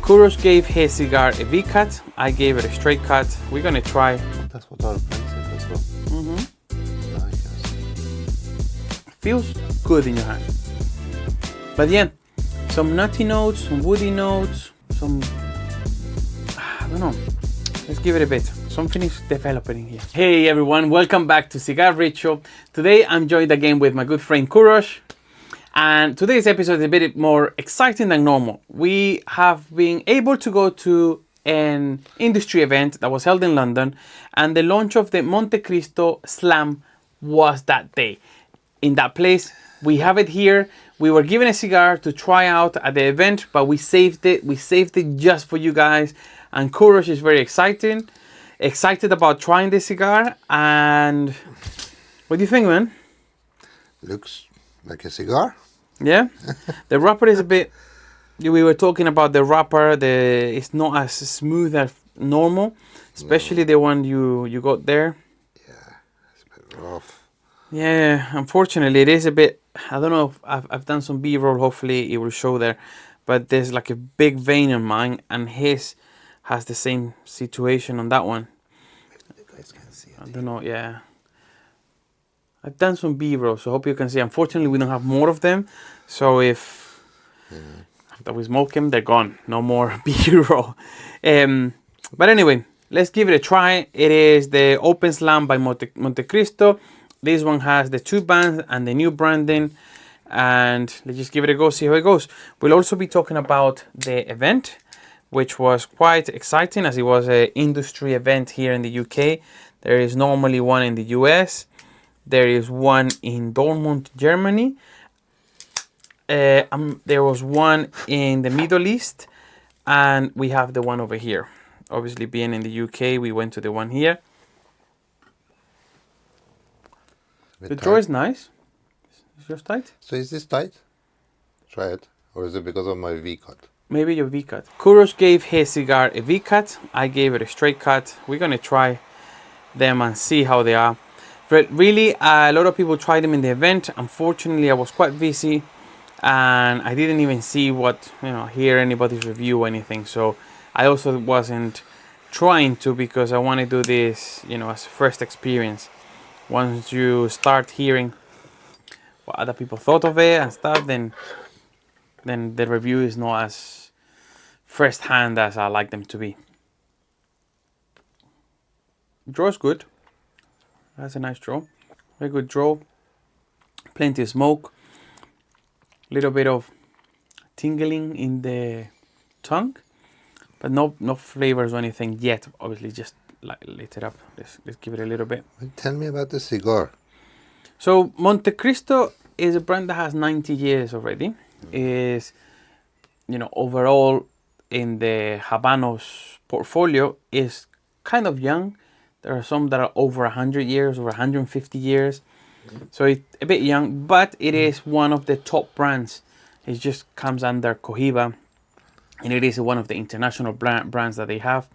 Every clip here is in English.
Kuros gave his cigar a V-cut. I gave it a straight cut. We're gonna try. That's what our friend said as well. Nice. Feels good in your hand. But yeah, some nutty notes, some woody notes, some, I don't know. Let's give it a bit. Something is developing in here. Hey everyone, welcome back to Cigar Ritual. Today I'm joined again with my good friend Kuros. And today's episode is a bit more exciting than normal. We have been able to go to an industry event that was held in London, and the launch of the Montecristo Slam was that day. In that place, we have it here. We were given a cigar to try out at the event, but we saved it. We saved it just for you guys. And Kuros is very excited about trying this cigar. And what do you think, man? Looks like a cigar. Yeah, the wrapper is a bit. We were talking about the wrapper. It's not as smooth as normal, especially the one you got there. Yeah, it's a bit rough. Yeah, unfortunately, it is a bit. I don't know if I've done some B-roll. Hopefully, it will show there. But there's like a big vein on mine, and his has the same situation on that one. Maybe the guys can see it. I don't know. Yeah. I've done some B-roll, so I hope you can see. Unfortunately, we don't have more of them. So if after we smoke them, they're gone. No more B-roll. But anyway, let's give it a try. It is the Open Slam by Montecristo. This one has the two bands and the new branding. And let's just give it a go, see how it goes. We'll also be talking about the event, which was quite exciting as it was an industry event here in the UK. There is normally one in the US. There is one in Dortmund, Germany. There was one in the Middle East. And we have the one over here. Obviously, being in the UK, we went to the one here. The draw is nice. Is yours tight? So is this tight? Try it. Or is it because of my V-cut? Maybe your V-cut. Kuros gave his cigar a V-cut. I gave it a straight cut. We're going to try them and see how they are. But really, a lot of people tried them in the event. Unfortunately, I was quite busy and I didn't even see hear anybody's review or anything. So I also wasn't trying to, because I want to do this, as a first experience. Once you start hearing what other people thought of it and stuff, then the review is not as first hand as I like them to be. Draw's good. That's a nice draw. Very good draw. Plenty of smoke. Little bit of tingling in the tongue, but no flavors or anything yet. Obviously, just lit it up. Let's give it a little bit. Tell me about the cigar. So Montecristo is a brand that has 90 years already. Is overall in the Habanos portfolio is kind of young. There are some that are over 100 years, over 150 years. So it's a bit young, but it is one of the top brands. It just comes under Cohiba, and it is one of the international brands that they have.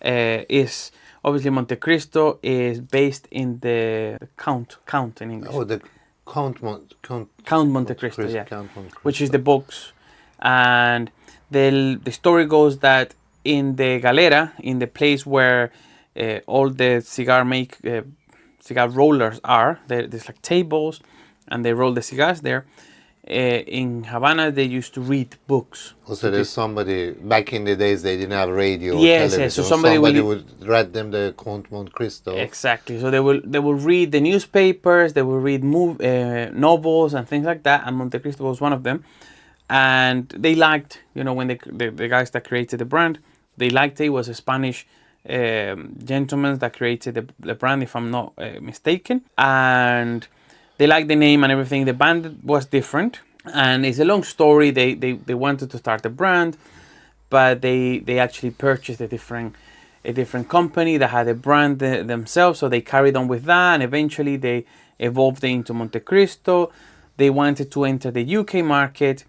Is obviously Montecristo is based in the Count in English. Oh, the Count Montecristo, yeah. Count Montecristo. Which is the box. And the story goes that in the Galera, in the place where all the cigar rollers are, there's like tables, and they roll the cigars there. In Havana, they used to read books. Also, there's somebody back in the days they didn't have radio. Yes, or television. yes. So somebody would read them the Count Montecristo. Exactly. So they will read the newspapers. They will read novels and things like that. And Montecristo was one of them. And they liked, when the guys that created the brand, they liked it. It was a Spanish gentleman that created the brand, if I'm not mistaken, and they liked the name and everything. The band was different, and it's a long story. They wanted to start a brand, but they actually purchased a different company that had a brand themselves, so they carried on with that, and eventually they evolved into Montecristo. They wanted to enter the UK market,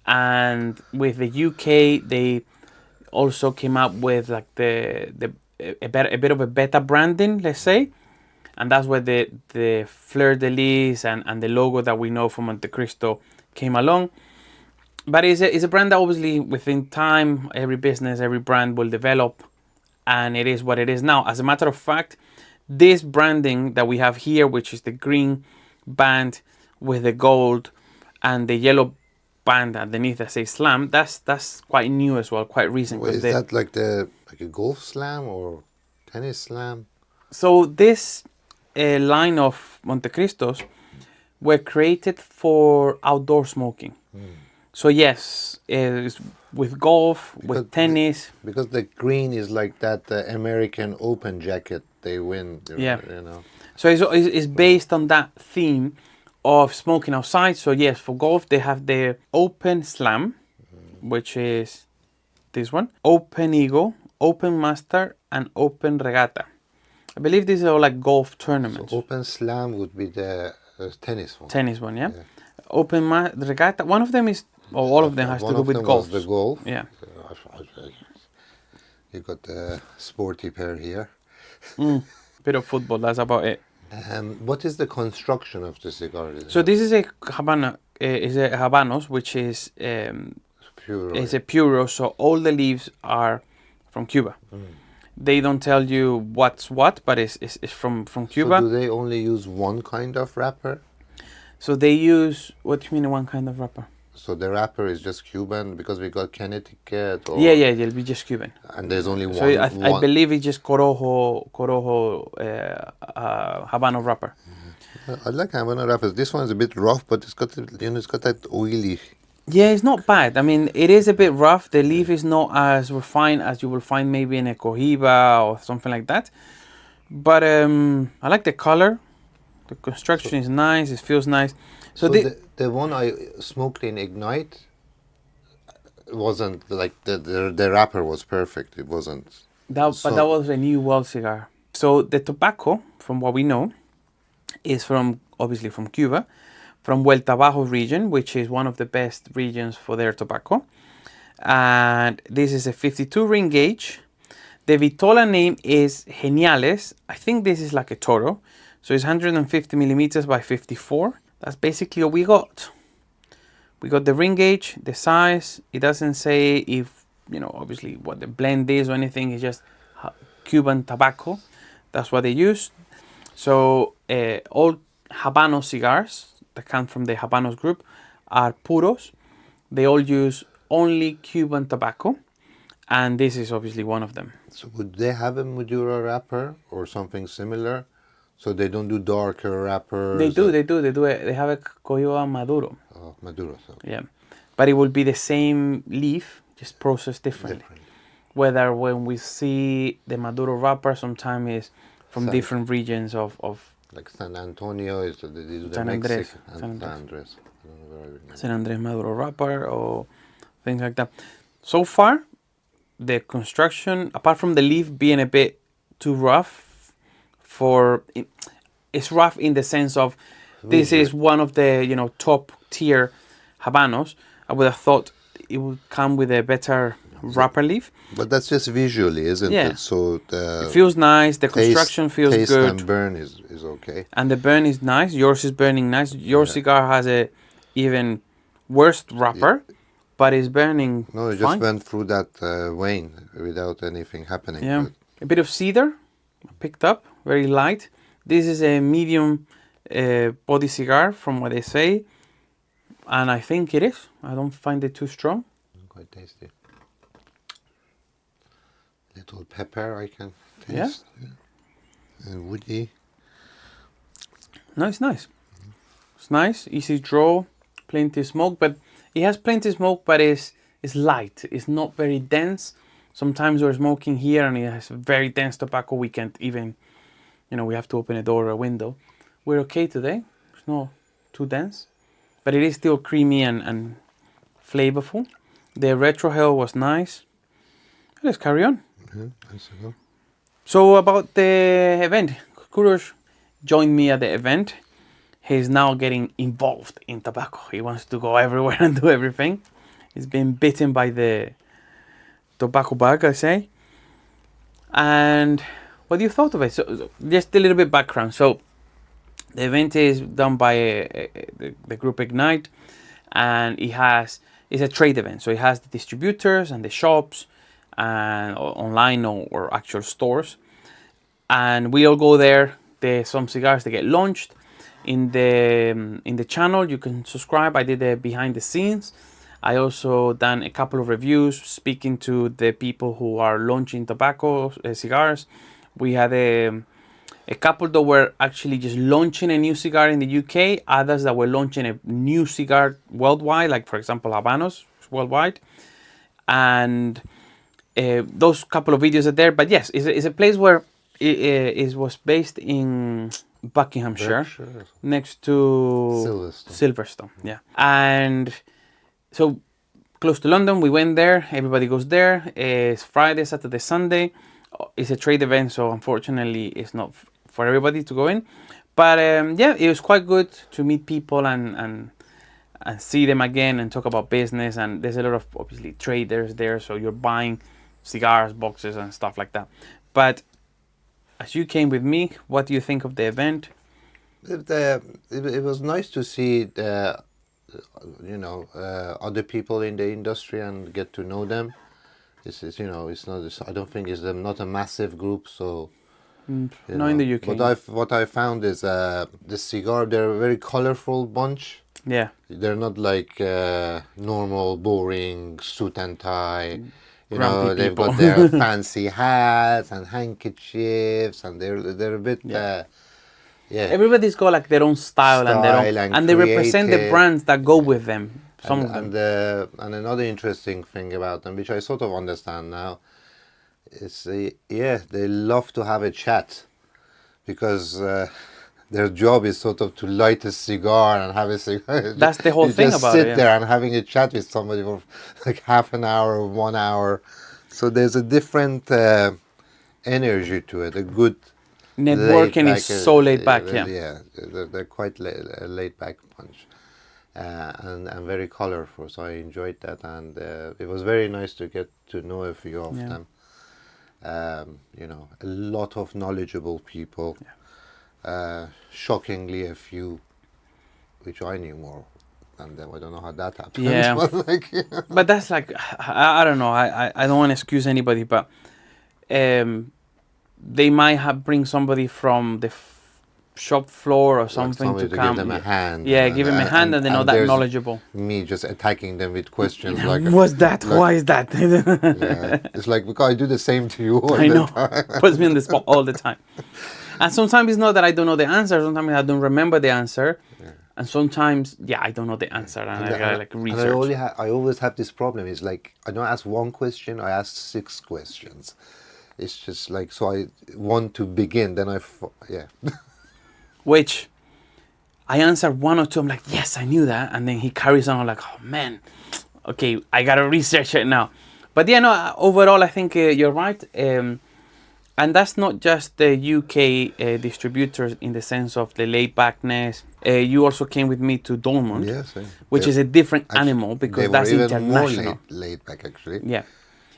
and with the UK they also came up with like a bit of a better branding, let's say, and that's where the fleur de lis and the logo that we know from Montecristo came along. But it's a brand that obviously within time, every business, every brand will develop, and it is what it is now. As a matter of fact, this branding that we have here, which is the green band with the gold and the yellow band underneath that says Slam, that's quite new as well, quite recent. Well, Because is that like a golf slam or tennis slam? so this line of Montecristos were created for outdoor smoking. So yes, it's with golf, with tennis. Because the green is like that American Open jacket they win. Yeah. You know. So it's based on that theme of smoking outside. So yes, for golf they have the Open Slam, which is this one, Open Eagle, Open Master, and Open Regatta. I believe these are all like golf tournaments. So Open Slam would be the tennis one. Tennis one, yeah. Open Regatta. One of them is, or all of them has to do with golf. Was the golf. Yeah. You got the sporty pair here. Bit of football. That's about it. What is the construction of the cigar? So this is a Habana. Is a Habanos, which is Pure. it's a puro. So all the leaves are from Cuba. They don't tell you what's what, but it's from Cuba. So do they only use one kind of wrapper? So they use, what do you mean one kind of wrapper? So the wrapper is just Cuban because we got Connecticut. Or, Yeah, it'll be just Cuban. And there's only one. So I believe it's just Corojo Habano wrapper. I like Havana wrappers. This one's a bit rough, but it's got it's got that oily. Yeah, it's not bad. I mean, it is a bit rough. The leaf is not as refined as you will find maybe in a Cohiba or something like that. But I like the color. The construction is nice. It feels nice. So the one I smoked in Ignite wasn't like the wrapper was perfect. It wasn't. But that was a New World cigar. So the tobacco, from what we know, is obviously from Cuba, from Vuelta Bajo region, which is one of the best regions for their tobacco. And this is a 52 ring gauge. The Vitola name is Geniales. I think this is like a Toro. So it's 150 millimeters by 54. That's basically what we got. We got the ring gauge, the size. It doesn't say if, obviously what the blend is or anything. It's just Cuban tobacco. That's what they use. So all Habano cigars that come from the Habanos group are puros. They all use only Cuban tobacco. And this is obviously one of them. So would they have a Maduro wrapper or something similar? So they don't do darker wrappers? They do. They have a Cohiba Maduro. Oh, Maduro. So. Yeah. But it will be the same leaf, just processed differently. Whether when we see the Maduro wrapper, sometimes is from different regions of like San Antonio is the San Andres. San Andres. San Andres Maduro wrapper or things like that. So far, the construction, apart from the leaf being a bit too rough, it's rough in the sense of this is one of the top tier Habanos. I would have thought it would come with a better wrapper leaf. But that's just visually, isn't it? So it feels nice. The construction feels taste good. And burn is okay. And the burn is nice. Yours is burning nice. Your cigar has a even worse wrapper, but it's burning. No, it fine. just went through that vein without anything happening. Yeah, a bit of cedar picked up, very light. This is a medium body cigar from what they say, and I think it is. I don't find it too strong. Quite tasty. Little pepper I can taste. Yeah. And woody. No, it's nice. It's nice, easy draw, plenty smoke, but it has plenty smoke, but it's light. It's not very dense. Sometimes we're smoking here and it has very dense tobacco. We can't even, we have to open a door or a window. We're okay today. It's not too dense, but it is still creamy and flavorful. The retrohale was nice. Let's carry on. So about the event, Kurosh joined me at the event. He's now getting involved in tobacco. He wants to go everywhere and do everything. He's been bitten by the tobacco bug, I say. And what do you thought of it? So just a little bit background. So the event is done by the group Ignite, and it has It's a trade event, so it has the distributors and the shops and online or actual stores, and we all go there. There's some cigars that get launched in the channel. You can subscribe. I did the behind the scenes. I also done a couple of reviews speaking to the people who are launching tobacco cigars. We had a couple that were actually just launching a new cigar in the UK, others that were launching a new cigar worldwide, like for example Habanos worldwide, and those couple of videos are there. But yes, it's a place where it was based in Buckinghamshire, next to Silverstone. Yeah, and so close to London. We went there. Everybody goes there. It's Friday, Saturday, Sunday. It's a trade event, so unfortunately, it's not for everybody to go in. But yeah, it was quite good to meet people and see them again and talk about business. And there's a lot of obviously traders there, so you're buying cigars, boxes, and stuff like that. But as you came with me, what do you think of the event? It was nice to see other people in the industry and get to know them. It's not. I don't think it's not a massive group. So not in the UK. But what I found is the cigar. They're a very colorful bunch. Yeah. They're not like normal, boring suit and tie. They've got their fancy hats and handkerchiefs, and they're a bit. Yeah. Everybody's got like their own style and they represent the brands that go with them. Some of them. And another interesting thing about them, which I sort of understand now, is they love to have a chat, because their job is sort of to light a cigar and have a cigar. That's the whole thing about it. Sit there and having a chat with somebody for like half an hour or 1 hour. So there's a different energy to it. A good networking is so laid back. Yeah, they're quite laid back bunch. And very colorful, so I enjoyed that, and it was very nice to get to know a few of them. A lot of knowledgeable people. Shockingly, a few which I knew more than them. I don't know how that happened. Yeah, but that's like I don't know. I don't want to excuse anybody, but they might bring somebody from the shop floor or something to come. Give them a hand. Yeah, give them a hand, and they're not that knowledgeable. Me just attacking them with questions like, "What's that? Why is that?" Yeah, it's like, because I do the same to you all I know. the time. Puts me on the spot all the time. And sometimes it's not that I don't know the answer. Sometimes I don't remember the answer. Yeah. And sometimes, I don't know the answer, and I gotta like research. And I always have this problem. It's like I don't ask one question. I ask 6 questions. It's just like, so I want to begin. Then Which I answer 1 or 2. I'm like, yes, I knew that. And then he carries on. I'm like, oh man, okay, I gotta research it now. But overall, I think you're right. And that's not just the UK distributors in the sense of the laid backness. You also came with me to Dortmund, which is a different animal, because that's international. More laid back, actually. Yeah.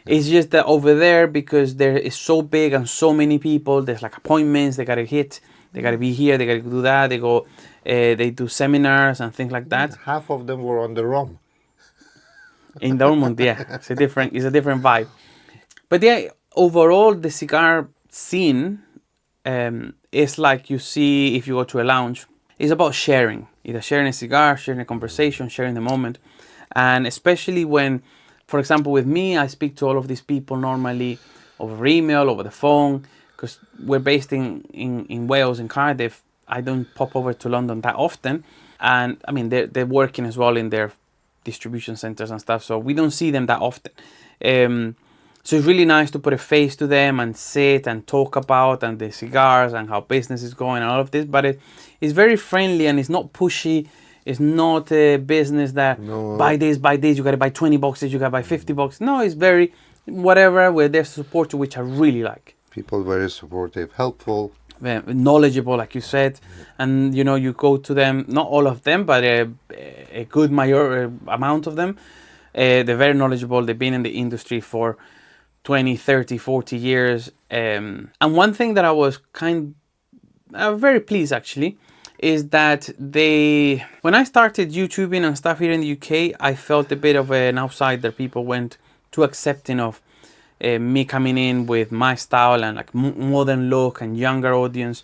It's just that over there, because there is so big and so many people, there's like appointments, they gotta hit, they gotta be here, they gotta do that, they go, they do seminars and things like that. Half of them were on the rum. In Dortmund, it's a different vibe. But overall, the cigar scene is like you see if you go to a lounge. It's about sharing, either sharing a cigar, sharing a conversation, sharing the moment. And especially when, for example, with me, I speak to all of these people normally over email, over the phone, because we're based in Wales, in Cardiff. I don't pop over to London that often. And I mean, they're working as well in their distribution centers and stuff, so we don't see them that often. So it's really nice to put a face to them and sit and talk about and the cigars and how business is going and all of this. But it's very friendly and it's not pushy. It's not a business that buy this, you gotta buy 20 boxes, you gotta buy 50 boxes. No, it's very whatever, we're there to support you, which I really like. People very supportive, helpful. Knowledgeable, like you said. And you go to them, not all of them, but a good amount of them. They're very knowledgeable. They've been in the industry for 20, 30, 40 years. And one thing that I was very pleased actually is that when I started YouTubing and stuff here in the UK, I felt a bit of an outsider. People weren't too accepting of me coming in with my style and like modern look and younger audience.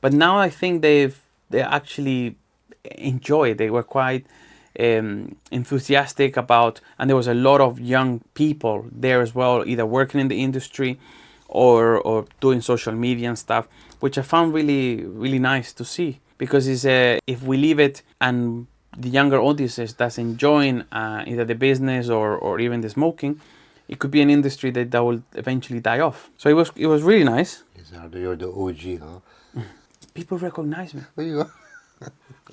But now I think they actually enjoy it. They were quite enthusiastic about, and there was a lot of young people there as well, either working in the industry or doing social media and stuff, which I found really, really nice to see. Because it's if we leave it and the younger audiences that's enjoying either the business or even the smoking, it could be an industry that will eventually die off. So it was really nice. You're the OG, huh? People recognize me. There you are.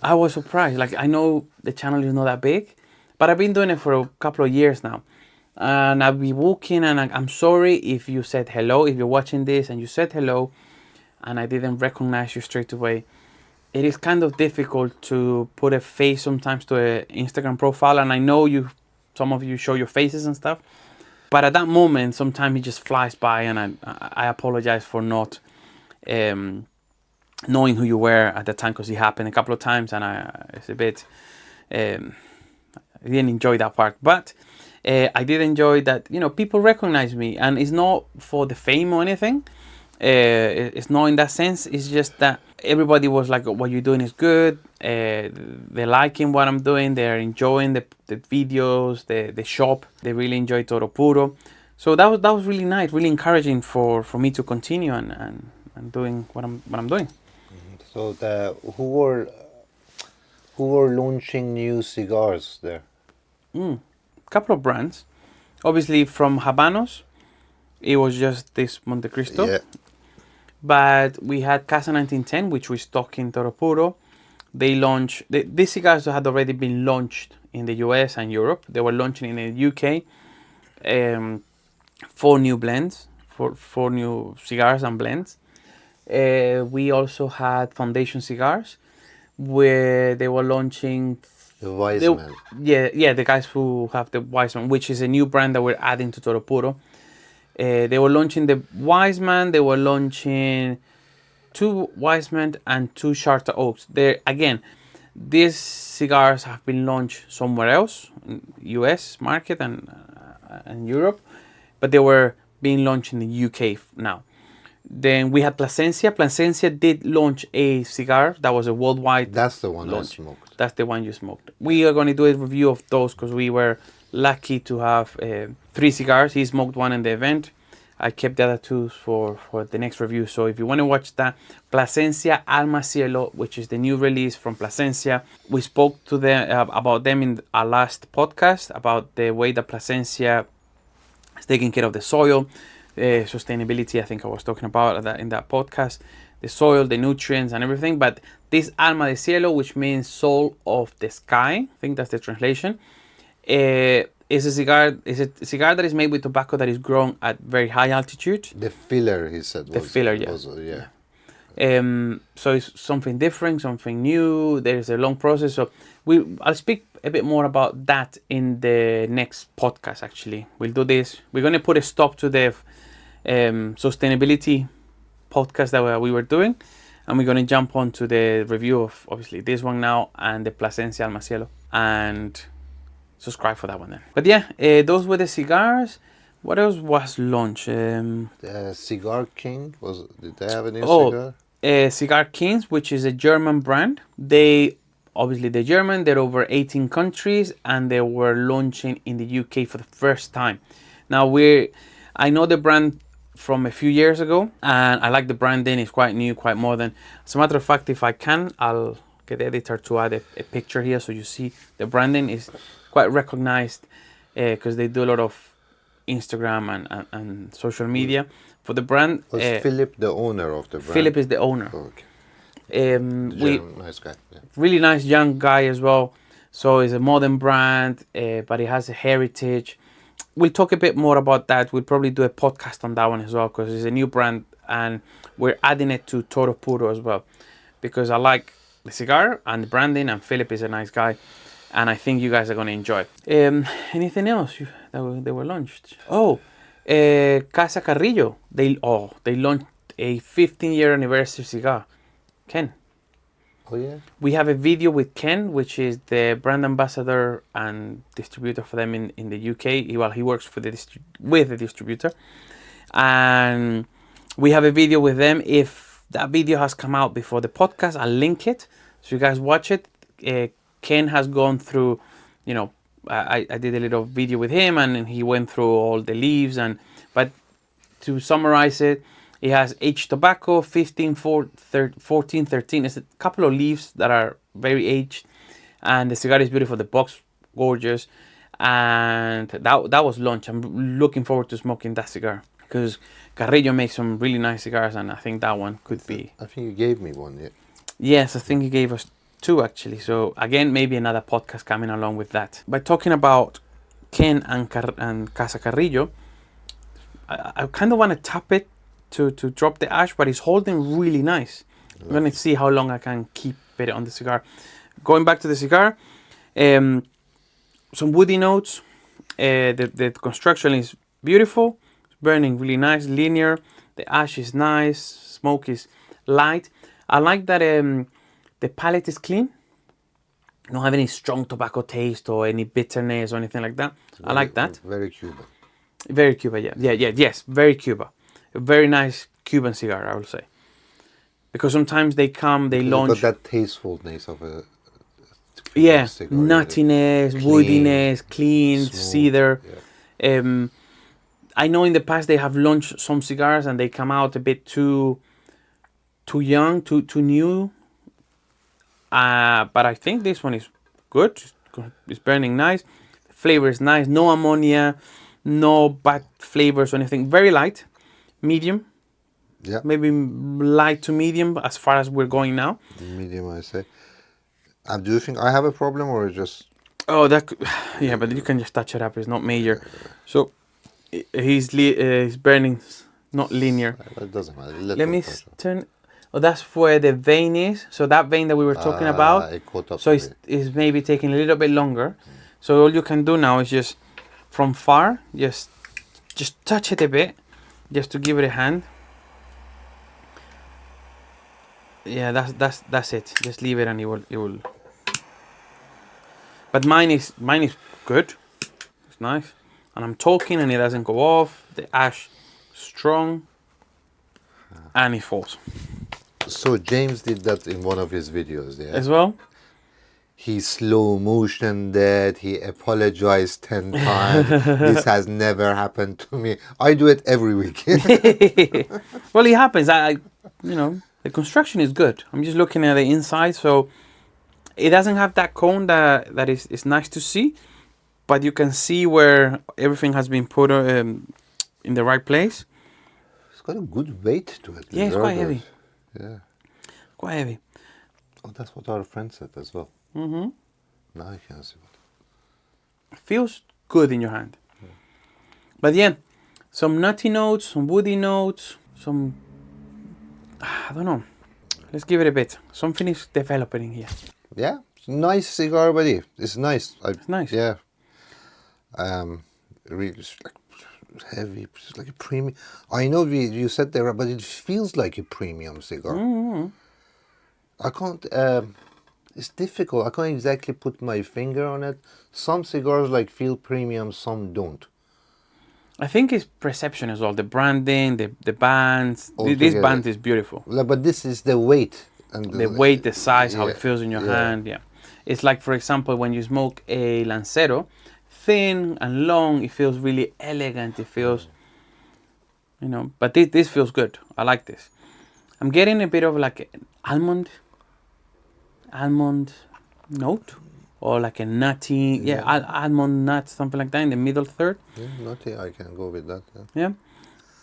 I was surprised. Like, I know the channel is not that big, but I've been doing it for a couple of years now. And I'll be walking and I'm sorry if you said hello, if you're watching this and you said hello and I didn't recognize you straight away. It is kind of difficult to put a face sometimes to an Instagram profile. And I know some of you show your faces and stuff. But at that moment, sometimes it just flies by, and I apologize for not knowing who you were at the time, because it happened a couple of times, and it's a bit. I didn't enjoy that part, but I did enjoy that. People recognize me, and it's not for the fame or anything. It's not in that sense. It's just that everybody was like, "What you're doing is good." They're liking what I'm doing. They're enjoying the videos, the shop. They really enjoy Toro Puro. So that was really nice, really encouraging for me to continue and doing what I'm doing. So who were launching new cigars there? Couple of brands, obviously from Habanos. It was just this Montecristo. Yeah. But we had Casa 1910, which we stock in Toro Puro. They launched, these cigars had already been launched in the US and Europe. They were launching in the UK. 4 new blends, four new cigars and blends. We also had Foundation Cigars, where they were launching The Wiseman. the guys who have the Wiseman, which is a new brand that we're adding to Toro Puro. They were launching the Wiseman. They were launching 2 Wiseman and 2 Charter Oaks. Again, these cigars have been launched somewhere else, in US market and Europe, but they were being launched in the UK now. Then we had Plasencia. Plasencia did launch a cigar that was a worldwide. That's the one launch. I smoked. That's the one you smoked. We are going to do a review of those because we were lucky to have 3 cigars. He smoked one in the event. I kept the other 2 for the next review. So if you want to watch that, Plasencia Alma Cielo, which is the new release from Plasencia. We spoke to them about them in our last podcast, about the way that Plasencia is taking care of the soil, sustainability. I think I was talking about that in that podcast, the soil, the nutrients and everything. But this Alma de Cielo, which means soul of the sky, I think that's the translation, is a cigar that is made with tobacco that is grown at very high altitude. The filler, he said. Yeah. So it's something different, something new. There's a long process. So I'll speak a bit more about that in the next podcast. Actually, we'll do this. We're going to put a stop to the sustainability podcast that we were doing, and we're going to jump on to the review of obviously this one now and the Plasencia Alma Cielo, and subscribe for that one then. But yeah, those were the cigars. What else was launched? Cigar King did they have a new cigar? Cigar Kings, which is a German brand. They're German. They're over 18 countries, and they were launching in the UK for the first time. Now I know the brand from a few years ago, and I like the branding. It's quite new, quite modern. As a matter of fact, if I can, I'll get the editor to add a picture here so you see the branding is quite recognized because they do a lot of Instagram and social media for the brand. Was Philip the owner of the brand? Philip is the owner. Oh, okay. Nice guy. Yeah. Really nice young guy as well. So it's a modern brand, but it has a heritage. We'll talk a bit more about that. We'll probably do a podcast on that one as well because it's a new brand and we're adding it to Toro Puro as well because I like the cigar and the branding, and Philip is a nice guy. And I think you guys are going to enjoy. Anything else that they were launched? Casa Carrillo. They launched a 15-year anniversary cigar. Ken, Oh yeah. We have a video with Ken, which is the brand ambassador and distributor for them in the UK. He works for with the distributor, and we have a video with them. If that video has come out before the podcast, I'll link it so you guys watch it. Ken has gone through, I did a little video with him, and he went through all the leaves. But to summarize it, it has aged tobacco, 15, 14, 13. It's a couple of leaves that are very aged, and the cigar is beautiful. The box, gorgeous, and that was launched. I'm looking forward to smoking that cigar because Carrillo makes some really nice cigars, and I think that one could be. I think you gave me one, yeah. Yes, I think he gave us 2 actually. So again, maybe another podcast coming along with that. By talking about Ken and Casa Carrillo, I kind of want to tap it to drop the ash, but it's holding really nice. I'm going to see how long I can keep it on the cigar. Going back to the cigar, some woody notes. The construction is beautiful. It's burning really nice, linear. The ash is nice. Smoke is light. I like that the palate is clean. You don't have any strong tobacco taste or any bitterness or anything like that. I like that. Very Cuban. Very Cuba, yeah. Yes, very Cuba. A very nice Cuban cigar, I would say. Because sometimes they launch... But that tastefulness of a cigar, nuttiness, woodiness, clean, cedar. Yeah. I know in the past they have launched some cigars and they come out a bit too young, too new. But I think this one is good. It's burning nice. The flavor is nice. No ammonia. No bad flavors or anything. Very light, medium. Yeah. Maybe light to medium as far as we're going now. Medium, I say. Do you think I have a problem or just? Oh, yeah, but you can just touch it up. It's not major. So he's burning, not linear. It doesn't matter. Let me turn. Oh, that's where the vein is. So that vein that we were talking about. It caught up so it's maybe taking a little bit longer. So all you can do now is just. From far, just touch it a bit, just to give it a hand. Yeah, that's it. Just leave it, and it will. But mine is good. It's nice, and I'm talking, and it doesn't go off. The ash strong, and it falls. So James did that in one of his videos, yeah. As well. He slow motion that he apologized 10 times. This has never happened to me. I do it every week. Well, it happens. The construction is good. I'm just looking at the inside, so it doesn't have that cone that is nice to see, but you can see where everything has been put in the right place. It's got a good weight to it. Yeah, it's quite heavy. Yeah. Quite heavy. Oh, that's what our friend said as well. Mm-hmm. Now I can see it. Feels good in your hand. Yeah. But yeah, some nutty notes, some woody notes, some... I don't know. Let's give it a bit. Something is developing here. Yeah, it's a nice cigar, buddy. It's nice. It's nice. Yeah. Really, it's like heavy. It's like a premium. I know you said there, but it feels like a premium cigar. Mm-hmm. I can't. It's difficult. I can't exactly put my finger on it. Some cigars feel premium, some don't. I think it's perception as well. The branding, the bands. This band is beautiful. But this is the weight. And the weight, the size, how it feels in your hand. Yeah. It's like, for example, when you smoke a Lancero, thin and long, it feels really elegant. It feels, but this feels good. I like this. I'm getting a bit of like an almond note, or like a nutty, almond nut, something like that in the middle third. Yeah, nutty, I can go with that. Yeah.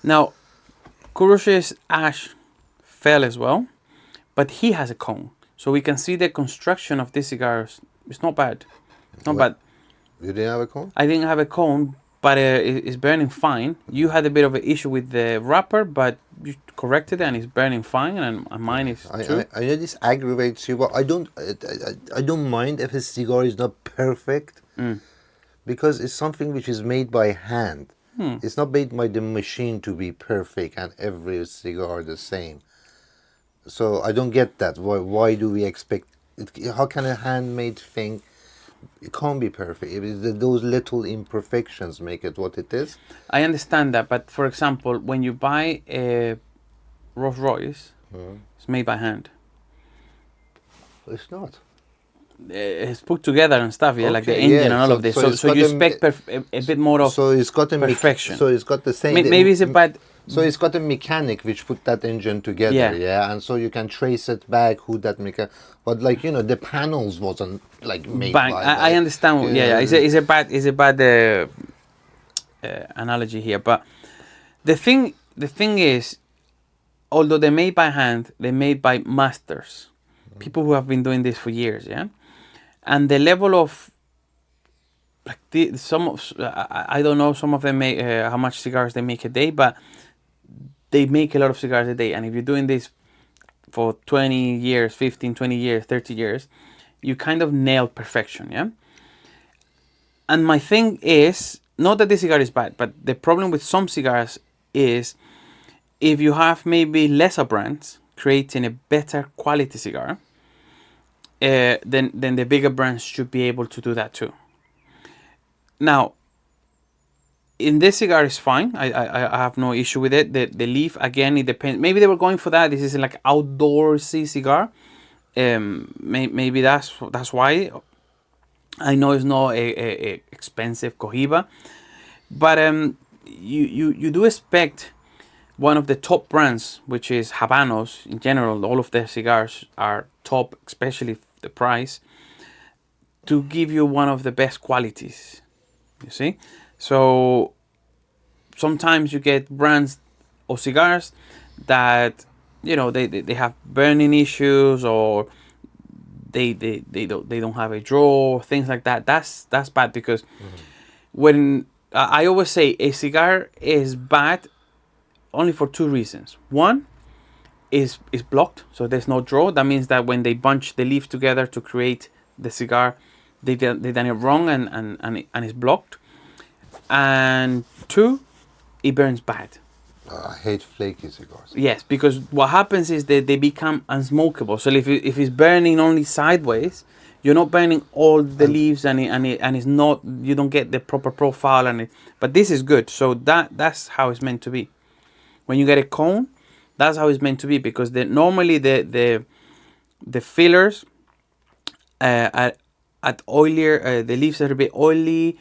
Now, Kuroshi's ash fell as well, but he has a cone, so we can see the construction of this cigar. It's not bad. Not bad. You didn't have a cone? I didn't have a cone, but it's burning fine. You had a bit of an issue with the wrapper, but you corrected it and it's burning fine, and mine is too. I know this aggravates you, but I don't mind if a cigar is not perfect, because it's something which is made by hand. It's not made by the machine to be perfect and every cigar the same. So I don't get that. Why do we expect it? How can a handmade thing? It can't be perfect. It is those little imperfections make it what it is. I understand that, but for example, when you buy a Rolls Royce, it's made by hand. It's not. It's put together and stuff, yeah, like the Okay, engine yeah. and all of this. So you expect a bit more of so it's got a perfection. so it's got the same. Maybe it's a bad. So it's got a mechanic which put that engine together, Yeah. yeah, and so you can trace it back who that mechanic. But like the panels wasn't like made Bang. by. I understand. Yeah. It's a bad analogy here, but the thing is, although they're made by hand, they're made by masters, people who have been doing this for years, yeah. And the level of like I don't know, some of them make how much cigars they make a day, but they make a lot of cigars a day. And if you're doing this for 20 years, 15, 20 years, 30 years, you kind of nail perfection, yeah. And my thing is not that the cigar is bad, but the problem with some cigars is if you have maybe lesser brands creating a better quality cigar, then the bigger brands should be able to do that too. Now, in this cigar is fine. I have no issue with it. The leaf, again, it depends. Maybe they were going for that. This is like outdoorsy cigar. Maybe that's why. I know it's not a expensive Cohiba, but you do expect one of the top brands, which is Habanos in general. All of their cigars are top, especially the price, to give you one of the best qualities. You see, so sometimes you get brands of cigars that they have burning issues, or they don't have a draw, things like that. That's bad, because when I always say a cigar is bad only for two reasons. One is blocked, so there's no draw. That means that when they bunch the leaves together to create the cigar, they done it wrong, and it's blocked. And two, it burns bad. I hate flaky cigars. Yes, because what happens is that they become unsmokable. So if it's burning only sideways, you're not burning all the leaves, and it's not, you don't get the proper profile, but this is good. So that's how it's meant to be. When you get a cone, that's how it's meant to be, because normally the fillers at oilier, the leaves are a bit oily.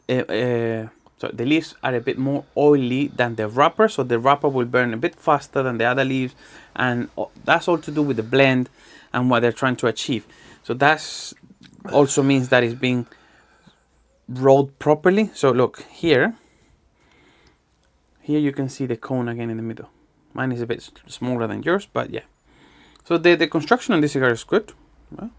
So the leaves are a bit more oily than the wrapper, so the wrapper will burn a bit faster than the other leaves, and that's all to do with the blend and what they're trying to achieve. So that's also means that it's being rolled properly. So look here you can see the cone again in the middle. Mine is a bit smaller than yours, but yeah. So the construction on this cigar is good. Well,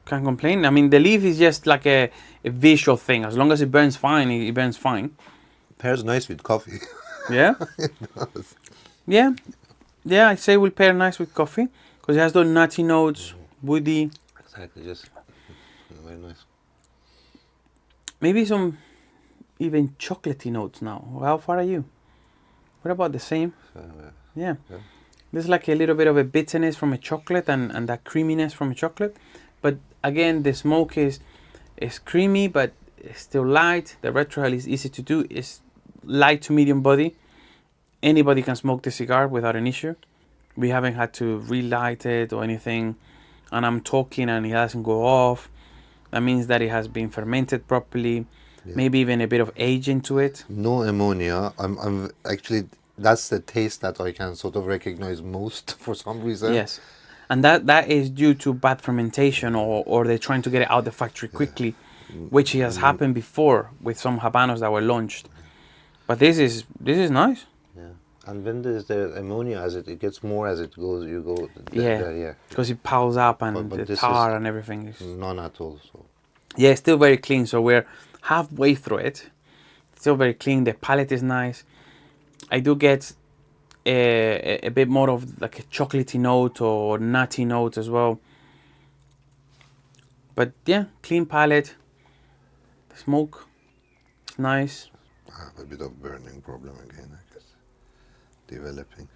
can't complain. I mean, the leaf is just like a visual thing. As long as it burns fine, it burns fine. Pairs nice with coffee. Yeah. It does. Yeah. Yeah, I say it will pair nice with coffee, because it has those nutty notes, woody. Exactly, just very nice. Maybe some even chocolatey notes now. How far are you? What about the same? Yeah. There's like a little bit of a bitterness from a chocolate, and that creaminess from a chocolate. But again, the smoke is creamy, but it's still light. The retrohale is easy to do. It's light to medium body. Anybody can smoke the cigar without an issue. We haven't had to relight it or anything. And I'm talking and it doesn't go off. That means that it has been fermented properly. Yeah. Maybe even a bit of age into it. No ammonia. I'm actually, that's the taste that I can sort of recognize most for some reason. Yes. And that is due to bad fermentation, or they're trying to get it out the factory quickly, which has happened before with some Habanos that were launched. But this is nice. Yeah. And when there's the ammonia, as it gets more as it goes, you go. Yeah. Because it piles up, and but the tar and everything is. None at all. So. Yeah, it's still very clean. So we're halfway through it. Still very clean. The palate is nice. I do get a bit more of like a chocolatey note or nutty note as well. But yeah, clean palate. The smoke is nice. I have a bit of burning problem again, I guess. Developing.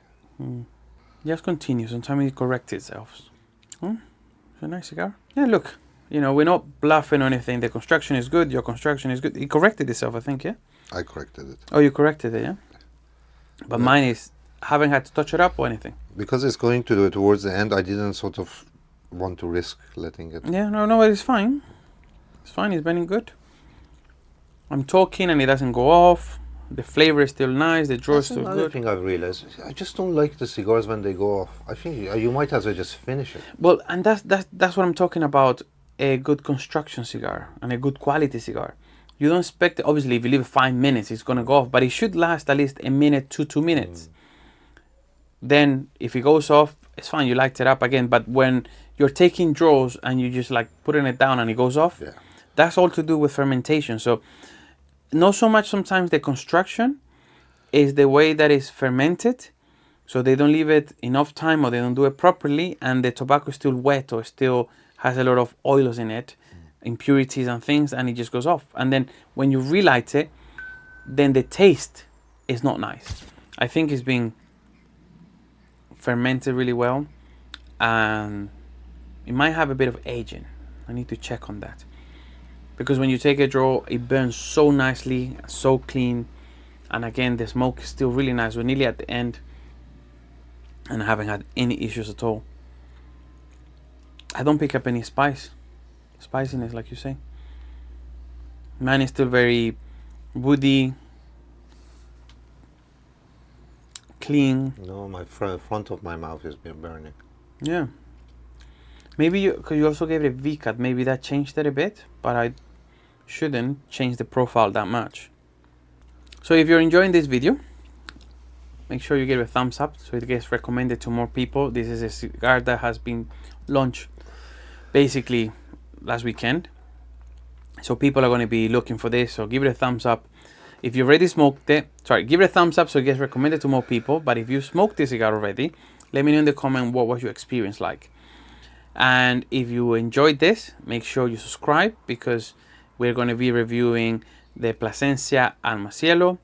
Just continue. Sometimes it corrects itself. Oh, it's a nice cigar. Yeah, look. You know, we're not bluffing or anything. The construction is good. Your construction is good. It corrected itself, I think, yeah? I corrected it. Oh, you corrected it, yeah? But Yeah. mine is, haven't had to touch it up or anything. Because it's going to towards the end, I didn't sort of want to risk letting it. Yeah, no, it's fine. It's fine. It's burning good. I'm talking and it doesn't go off. The flavor is still nice. The draw is That's still another good. thing I've realized. I just don't like the cigars when they go off. I think you might as well just finish it. Well, and that's what I'm talking about. A good construction cigar and a good quality cigar. You don't expect, obviously, if you leave it 5 minutes, it's gonna go off, but it should last at least a minute to 2 minutes. Then, if it goes off, it's fine. You light it up again. But when you're taking draws and you just like putting it down and it goes off, Yeah. that's all to do with fermentation. So, not so much sometimes the construction is the way that it's fermented. So they don't leave it enough time or they don't do it properly, and the tobacco is still wet or still has a lot of oils in it, impurities and things, and it just goes off. And then when you relight it, then the taste is not nice. I think it's being fermented really well, and it might have a bit of aging. I need to check on that. Because when you take a draw, it burns so nicely, so clean, and again, the smoke is still really nice. We're nearly at the end, and I haven't had any issues at all. I don't pick up any spiciness, like you say. Mine is still very woody, clean. No, my front of my mouth has been burning. Yeah. Maybe because you also gave it a V-cut, maybe that changed it a bit, but I shouldn't change the profile that much. So if you're enjoying this video, make sure you give it a thumbs up so it gets recommended to more people. This is a cigar that has been launched basically last weekend. So people are going to be looking for this, so give it a thumbs up. If you already smoked it, give it a thumbs up so it gets recommended to more people. But if you smoked this cigar already, let me know in the comment what was your experience like. And if you enjoyed this, make sure you subscribe, because we're going to be reviewing the Plasencia Alma Cielo.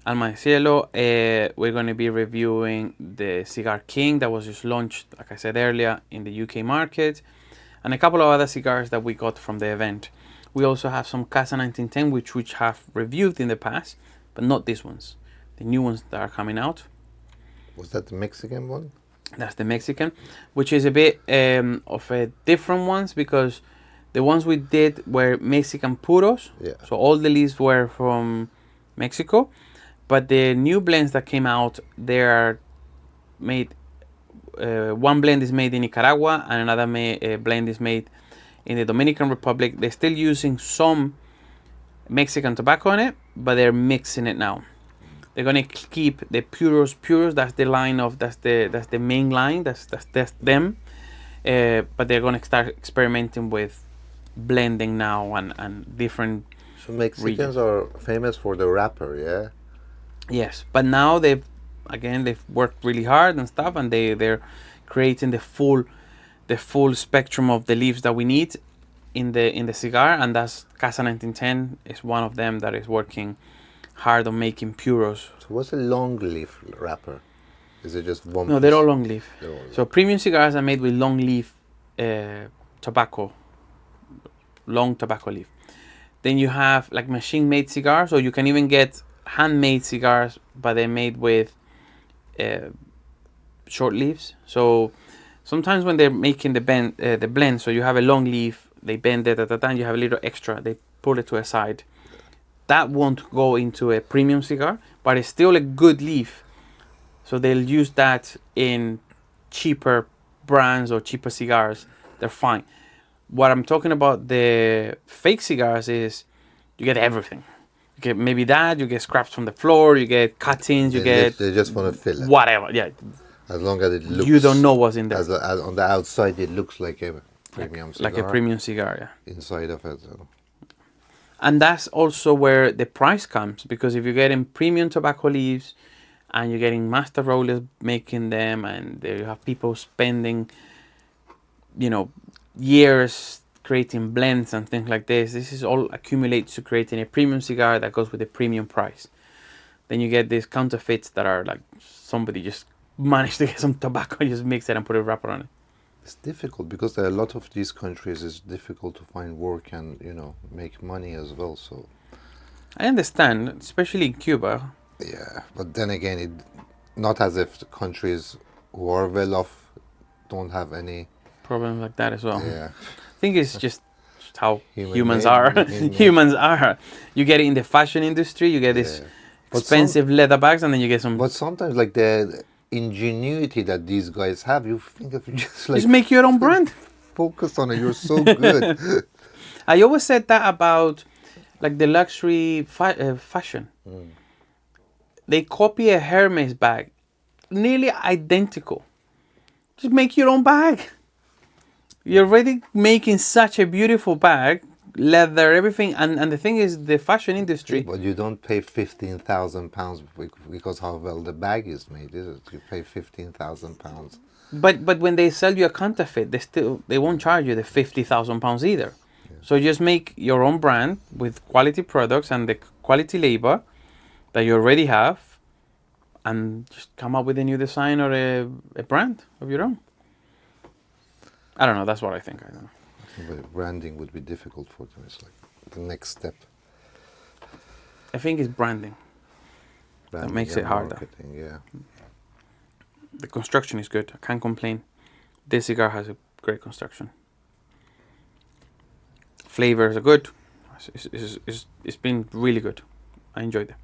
We're going to be reviewing the Cigar King that was just launched, like I said earlier, in the UK market, and a couple of other cigars that we got from the event. We also have some Casa 1910, which we have reviewed in the past, but not these ones. The new ones that are coming out. Was that the Mexican one? That's the Mexican, which is a bit of a different ones, because the ones we did were Mexican puros. Yeah. So all the leaves were from Mexico. But the new blends that came out, they are made, one blend is made in Nicaragua and another blend is made in the Dominican Republic. They're still using some Mexican tobacco in it, but they're mixing it now. They're gonna keep the puros. That's the line of that's the main line. That's them. But they're gonna start experimenting with blending now and different. So Mexicans regions are famous for the wrapper, yeah? Yes, but now they've worked really hard and stuff, and they're creating the full spectrum of the leaves that we need in the cigar, and that's Casa 1910 is one of them that is working hard on making puros. So what's a long leaf wrapper? Is it just one? No, they're all long leaf. They're all So premium cigars are made with long leaf tobacco, long tobacco leaf. Then you have like machine made cigars, or you can even get handmade cigars, but they're made with short leaves. So sometimes when they're making the blend, so you have a long leaf, they bend it, and you have a little extra, they pull it to a side. That won't go into a premium cigar, but it's still a good leaf. So they'll use that in cheaper brands or cheaper cigars. They're fine. What I'm talking about, the fake cigars, is you get everything. You get maybe that, you get scraps from the floor, you get cuttings, they just want to fill it. whatever. Yeah. As long as it looks. You don't know what's in there. As on the outside, it looks like a premium cigar. Like a premium cigar, yeah. Inside of it. So. And that's also where the price comes, because if you're getting premium tobacco leaves and you're getting master rollers making them, and there you have people spending, years creating blends and things like this. This is all accumulates to creating a premium cigar that goes with a premium price. Then you get these counterfeits that are like somebody just manage to get some tobacco, just mix it and put a wrapper on it. It's difficult because there are a lot of these countries. It's difficult to find work and make money as well. So I understand, especially in Cuba. yeah, but then again, not as if the countries who are well off don't have any Problems like that as well. Yeah, I think it's just how Human humans made, are. yeah. Humans are. You get it in the fashion industry, you get this Yeah. But expensive leather bags, and then you get some. But sometimes, like the ingenuity that these guys have, you think if you just like Just make your own brand. focus on it, you're so good. I always said that about like the luxury fashion. They copy a Hermes bag, nearly identical. Just make your own bag. You're already making such a beautiful bag, leather, everything. And the thing is, the fashion industry. But you don't pay £15,000 because how well the bag is made, is it? You pay £15,000. But when they sell you a counterfeit, they won't charge you the £50,000 either. Yeah. So just make your own brand with quality products and the quality labor that you already have, and just come up with a new design or a brand of your own. I don't know. That's what I think. I don't know. But branding would be difficult for them. It's like the next step. I think it's branding that makes it harder. Marketing, yeah. The construction is good. I can't complain. This cigar has a great construction. Flavors are good. It's been really good. I enjoyed it.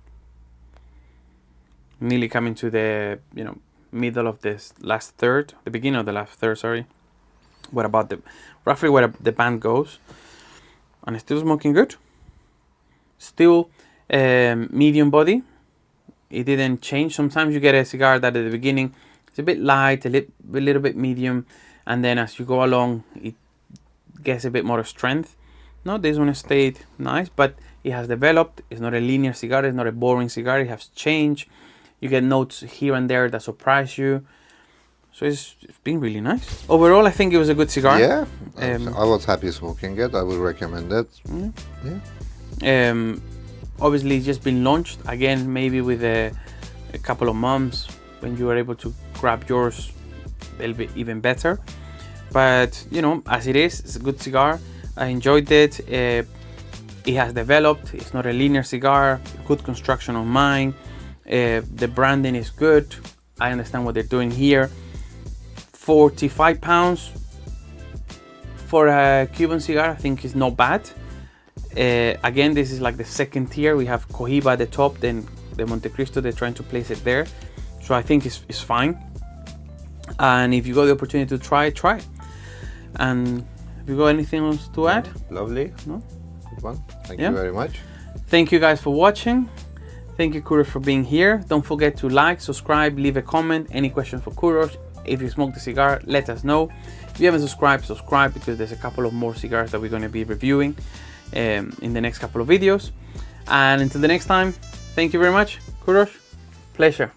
Nearly coming to the middle of this last third, the beginning of the last third. Sorry. What about roughly where the band goes, and it's still smoking good. Still medium body. It didn't change. Sometimes you get a cigar that at the beginning it's a bit light, a little bit medium, and then as you go along, it gets a bit more strength. No, this one stayed nice, but it has developed. It's not a linear cigar. It's not a boring cigar. It has changed. You get notes here and there that surprise you. So it's been really nice. Overall, I think it was a good cigar. Yeah, I was happy smoking it. I would recommend it. Yeah. Obviously, it's just been launched. Again, maybe with a couple of months when you are able to grab yours, it'll be even better. But, as it is, it's a good cigar. I enjoyed it. It has developed. It's not a linear cigar. Good construction on mine. The branding is good. I understand what they're doing here. £45 for a Cuban cigar, I think is not bad. Again, this is like the second tier. We have Cohiba at the top, then the Montecristo, they're trying to place it there. So I think it's fine. And if you got the opportunity to try it. And have you got anything else to add? Lovely. No? Good one. Thank you very much. Thank you guys for watching. Thank you, Kurosh, for being here. Don't forget to like, subscribe, leave a comment. Any questions for Kurosh? If you smoke the cigar, let us know. If you haven't subscribed, subscribe, because there's a couple of more cigars that we're going to be reviewing in the next couple of videos. And until the next time, thank you very much, Kurosh. Pleasure.